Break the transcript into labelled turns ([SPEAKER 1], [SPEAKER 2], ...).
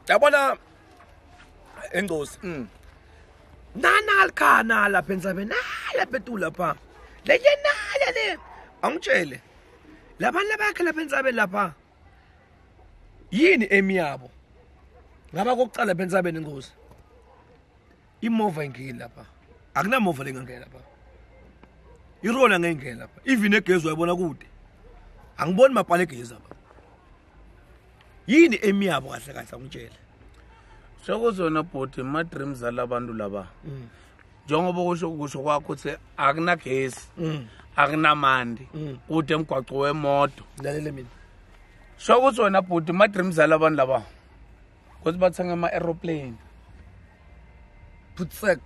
[SPEAKER 1] yabona Engosi nana lapha entsabeni lapha etula lapha leyenala le angitshele labantu labakhe lapha entsabeni lapha yini emiyabo ngaba kokucala lapha entsabeni Engosi imova ingile lapha akunamova lengangena lapha irona ngengena lapha even egezi uyabona kude angiboni mapala egezi lapha yini emiyabo kahle kahle angitshele
[SPEAKER 2] Sokuzona bhoti ma dreams alabantu laba njengoba kusho kwakho uthi akunagesi akunamandi kude emgwaqo wemoto
[SPEAKER 1] lalela mina
[SPEAKER 2] sokuzona bhoti ma dreams alabantu laba kuthi bathenga ama aeroplane
[SPEAKER 1] putsek